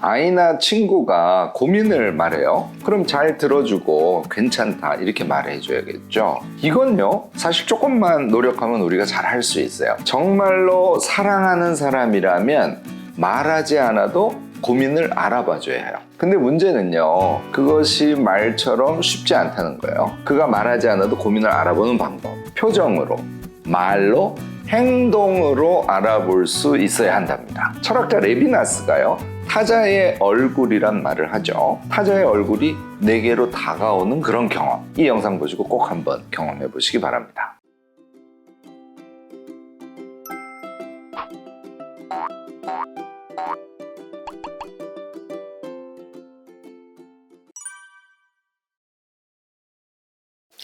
아이나 친구가 고민을 말해요. 그럼 잘 들어주고 괜찮다 이렇게 말해줘야겠죠. 이건요 사실 조금만 노력하면 우리가 잘 할 수 있어요. 정말로 사랑하는 사람이라면 말하지 않아도 고민을 알아봐줘야 해요. 근데 문제는요 그것이 말처럼 쉽지 않다는 거예요. 그가 말하지 않아도 고민을 알아보는 방법, 표정으로, 말로, 행동으로 알아볼 수 있어야 한답니다. 철학자 레비나스가요 타자의 얼굴이란 말을 하죠. 타자의 얼굴이 내게로 다가오는 그런 경험, 이 영상 보시고 꼭 한번 경험해 보시기 바랍니다.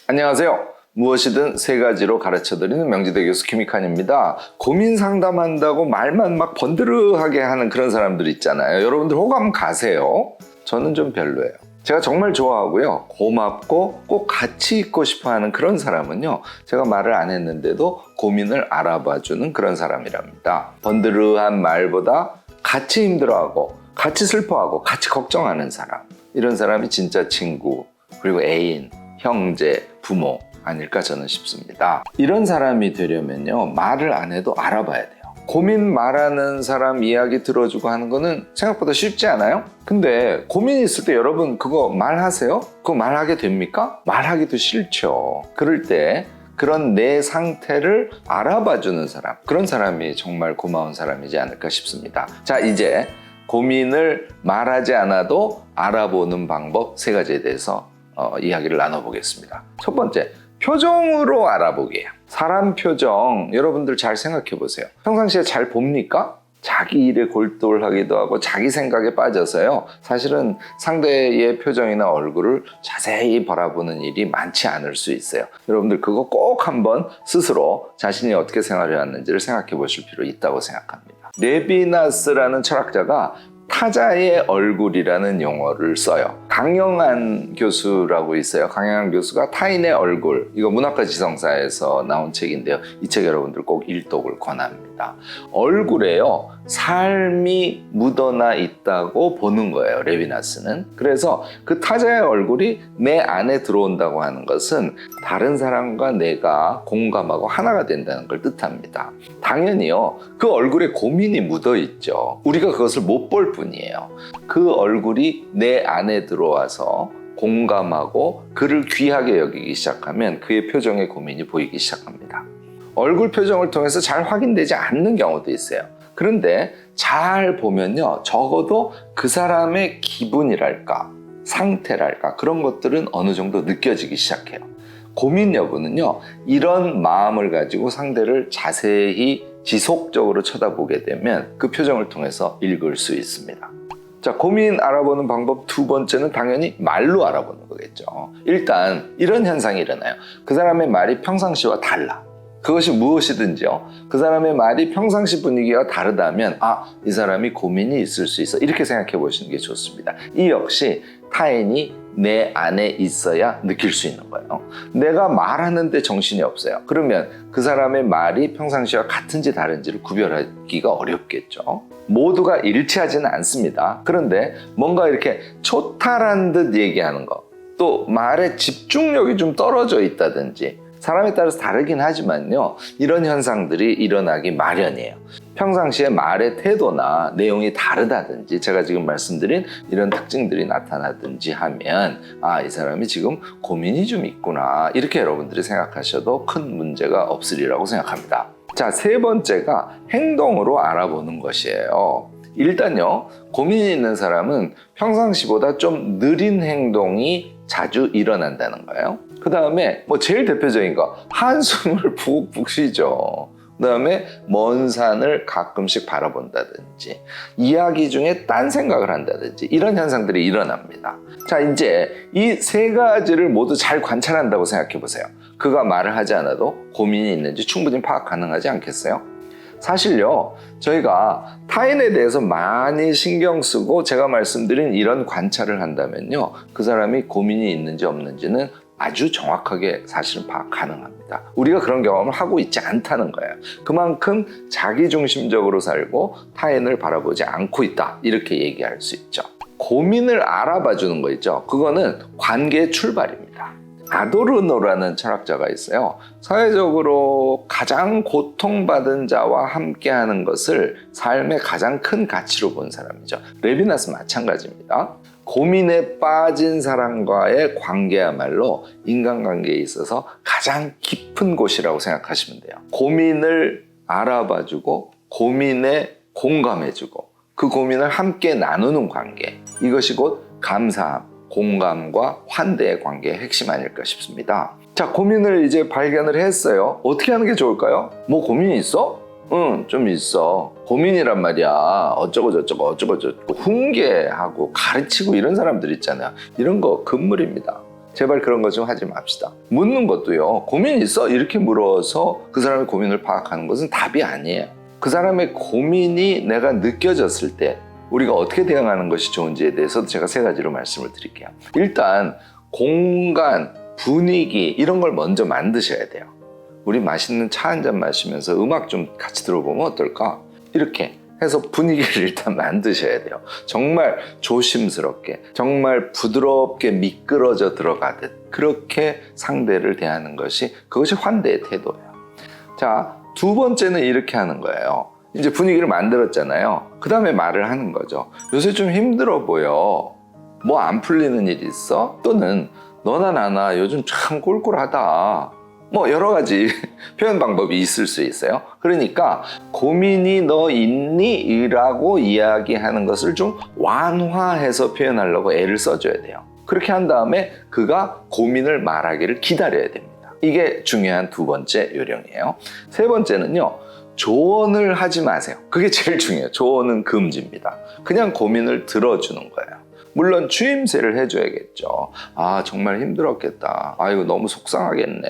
안녕하세요. 무엇이든 세 가지로 가르쳐드리는 명지대 교수 김익환입니다. 고민 상담한다고 말만 막 번드르하게 하는 그런 사람들 있잖아요. 여러분들 호감 가세요. 저는 좀 별로예요. 제가 정말 좋아하고요. 고맙고 꼭 같이 있고 싶어 하는 그런 사람은요. 제가 말을 안 했는데도 고민을 알아봐주는 그런 사람이랍니다. 번드르한 말보다 같이 힘들어하고 같이 슬퍼하고 같이 걱정하는 사람. 이런 사람이 진짜 친구, 그리고 애인, 형제, 부모 아닐까 저는 싶습니다. 이런 사람이 되려면요 말을 안 해도 알아봐야 돼요. 고민 말하는 사람 이야기 들어주고 하는 거는 생각보다 쉽지 않아요? 근데 고민이 있을 때 여러분 그거 말하세요? 그거 말하게 됩니까? 말하기도 싫죠. 그럴 때 그런 내 상태를 알아봐주는 사람, 그런 사람이 정말 고마운 사람이지 않을까 싶습니다. 자, 이제 고민을 말하지 않아도 알아보는 방법 세 가지에 대해서 이야기를 나눠보겠습니다. 첫 번째, 표정으로 알아보기예요. 사람 표정 여러분들 잘 생각해 보세요. 평상시에 잘 봅니까? 자기 일에 골똘하기도 하고 자기 생각에 빠져서요 사실은 상대의 표정이나 얼굴을 자세히 바라보는 일이 많지 않을 수 있어요. 여러분들 그거 꼭 한번 스스로 자신이 어떻게 생활해 왔는지를 생각해 보실 필요 있다고 생각합니다. 레비나스라는 철학자가 타자의 얼굴이라는 용어를 써요. 강영한 교수라고 있어요. 강영한 교수가 타인의 얼굴, 이거 문학과 지성사에서 나온 책인데요. 이 책 여러분들 꼭 일독을 권합니다. 얼굴에요 삶이 묻어나 있다고 보는 거예요, 레비나스는. 그래서 그 타자의 얼굴이 내 안에 들어온다고 하는 것은 다른 사람과 내가 공감하고 하나가 된다는 걸 뜻합니다. 당연히요 그 얼굴에 고민이 묻어 있죠. 우리가 그것을 못 볼 뿐이에요. 그 얼굴이 내 안에 들어와서 공감하고 그를 귀하게 여기기 시작하면 그의 표정에 고민이 보이기 시작합니다. 얼굴 표정을 통해서 잘 확인되지 않는 경우도 있어요. 그런데 잘 보면요 적어도 그 사람의 기분이랄까 상태랄까 그런 것들은 어느 정도 느껴지기 시작해요. 고민 여부는요 이런 마음을 가지고 상대를 자세히 지속적으로 쳐다보게 되면 그 표정을 통해서 읽을 수 있습니다. 자, 고민 알아보는 방법 두 번째는 당연히 말로 알아보는 거겠죠. 일단 이런 현상이 일어나요. 그 사람의 말이 평상시와 달라. 그것이 무엇이든지요. 그 사람의 말이 평상시 분위기와 다르다면 이 사람이 고민이 있을 수 있어. 이렇게 생각해 보시는 게 좋습니다. 이 역시 타인이 내 안에 있어야 느낄 수 있는 거예요. 내가 말하는데 정신이 없어요. 그러면 그 사람의 말이 평상시와 같은지 다른지를 구별하기가 어렵겠죠. 모두가 일치하지는 않습니다. 그런데 뭔가 이렇게 초탈한 듯 얘기하는 거, 또 말에 집중력이 좀 떨어져 있다든지, 사람에 따라서 다르긴 하지만요 이런 현상들이 일어나기 마련이에요. 평상시에 말의 태도나 내용이 다르다든지 제가 지금 말씀드린 이런 특징들이 나타나든지 하면 이 사람이 지금 고민이 좀 있구나 이렇게 여러분들이 생각하셔도 큰 문제가 없으리라고 생각합니다. 자, 세 번째가 행동으로 알아보는 것이에요. 일단요 고민이 있는 사람은 평상시보다 좀 느린 행동이 자주 일어난다는 거예요. 그 다음에 제일 대표적인 거 한숨을 푹푹 쉬죠. 그 다음에 먼 산을 가끔씩 바라본다든지 이야기 중에 딴 생각을 한다든지 이런 현상들이 일어납니다. 자, 이제 이 세 가지를 모두 잘 관찰한다고 생각해 보세요. 그가 말을 하지 않아도 고민이 있는지 충분히 파악 가능하지 않겠어요? 사실요 저희가 타인에 대해서 많이 신경 쓰고 제가 말씀드린 이런 관찰을 한다면요 그 사람이 고민이 있는지 없는지는 아주 정확하게 사실은 파악 가능합니다. 우리가 그런 경험을 하고 있지 않다는 거예요. 그만큼 자기중심적으로 살고 타인을 바라보지 않고 있다, 이렇게 얘기할 수 있죠. 고민을 알아봐 주는 거 있죠. 그거는 관계의 출발입니다. 아도르노라는 철학자가 있어요. 사회적으로 가장 고통받은 자와 함께하는 것을 삶의 가장 큰 가치로 본 사람이죠. 레비나스 마찬가지입니다. 고민에 빠진 사람과의 관계야말로 인간관계에 있어서 가장 깊은 곳이라고 생각하시면 돼요. 고민을 알아봐주고 고민에 공감해주고 그 고민을 함께 나누는 관계, 이것이 곧 감사함, 공감과 환대의 관계의 핵심 아닐까 싶습니다. 자, 고민을 이제 발견을 했어요. 어떻게 하는 게 좋을까요? 뭐 고민이 있어? 응, 좀 있어. 고민이란 말이야. 어쩌고 저쩌고 훈계하고 가르치고 이런 사람들 있잖아요. 이런 거 금물입니다. 제발 그런 거 좀 하지 맙시다. 묻는 것도요, 고민 있어? 이렇게 물어서 그 사람의 고민을 파악하는 것은 답이 아니에요. 그 사람의 고민이 내가 느껴졌을 때 우리가 어떻게 대응하는 것이 좋은지에 대해서도 제가 3가지로 말씀을 드릴게요. 일단 공간, 분위기 이런 걸 먼저 만드셔야 돼요. 우리 맛있는 차 한 잔 마시면서 음악 좀 같이 들어보면 어떨까? 이렇게 해서 분위기를 일단 만드셔야 돼요. 정말 조심스럽게, 정말 부드럽게 미끄러져 들어가듯 그렇게 상대를 대하는 것이, 그것이 환대의 태도예요. 자, 2번째는 이렇게 하는 거예요. 이제 분위기를 만들었잖아요. 그 다음에 말을 하는 거죠. 요새 좀 힘들어 보여. 뭐 안 풀리는 일 있어? 또는 너나 나나 요즘 참 꼴꼴하다. 뭐 여러 가지 표현 방법이 있을 수 있어요. 그러니까 고민이 너 있니? 라고 이야기하는 것을 좀 완화해서 표현하려고 애를 써줘야 돼요. 그렇게 한 다음에 그가 고민을 말하기를 기다려야 됩니다. 이게 중요한 2번째 요령이에요. 3번째는요. 조언을 하지 마세요. 그게 제일 중요해요. 조언은 금지입니다. 그냥 고민을 들어주는 거예요. 물론 추임새를 해줘야겠죠. 아, 정말 힘들었겠다. 아이고, 너무 속상하겠네.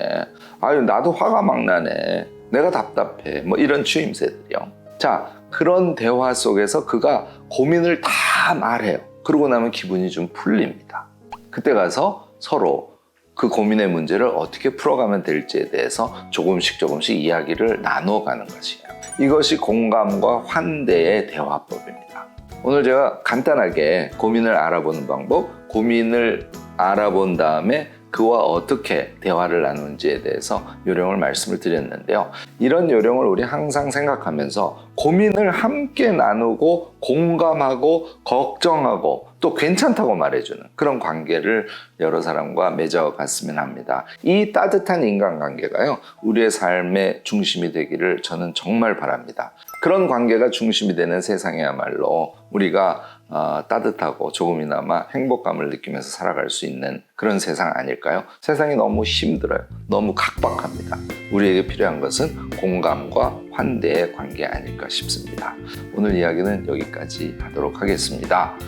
아유, 나도 화가 막 나네. 내가 답답해. 뭐 이런 추임새들이요. 자, 그런 대화 속에서 그가 고민을 다 말해요. 그러고 나면 기분이 좀 풀립니다. 그때 가서 서로 그 고민의 문제를 어떻게 풀어가면 될지에 대해서 조금씩 이야기를 나눠가는 것이에요. 이것이 공감과 환대의 대화법입니다. 오늘 제가 간단하게 고민을 알아보는 방법, 고민을 알아본 다음에 그와 어떻게 대화를 나누는지에 대해서 요령을 말씀을 드렸는데요. 이런 요령을 우리 항상 생각하면서 고민을 함께 나누고 공감하고 걱정하고 또 괜찮다고 말해주는 그런 관계를 여러 사람과 맺어갔으면 합니다. 이 따뜻한 인간관계가요, 우리의 삶의 중심이 되기를 저는 정말 바랍니다. 그런 관계가 중심이 되는 세상이야말로 우리가 따뜻하고 조금이나마 행복감을 느끼면서 살아갈 수 있는 그런 세상 아닐까요? 세상이 너무 힘들어요. 너무 각박합니다. 우리에게 필요한 것은 공감과 환대의 관계 아닐까 싶습니다. 오늘 이야기는 여기까지 하도록 하겠습니다.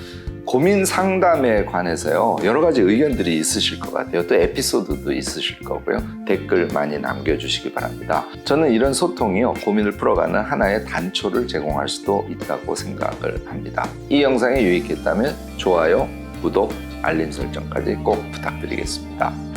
고민 상담에 관해서요, 여러 가지 의견들이 있으실 것 같아요. 또 에피소드도 있으실 거고요. 댓글 많이 남겨주시기 바랍니다. 저는 이런 소통이요, 고민을 풀어가는 하나의 단초를 제공할 수도 있다고 생각을 합니다. 이 영상이 유익했다면 좋아요, 구독, 알림 설정까지 꼭 부탁드리겠습니다.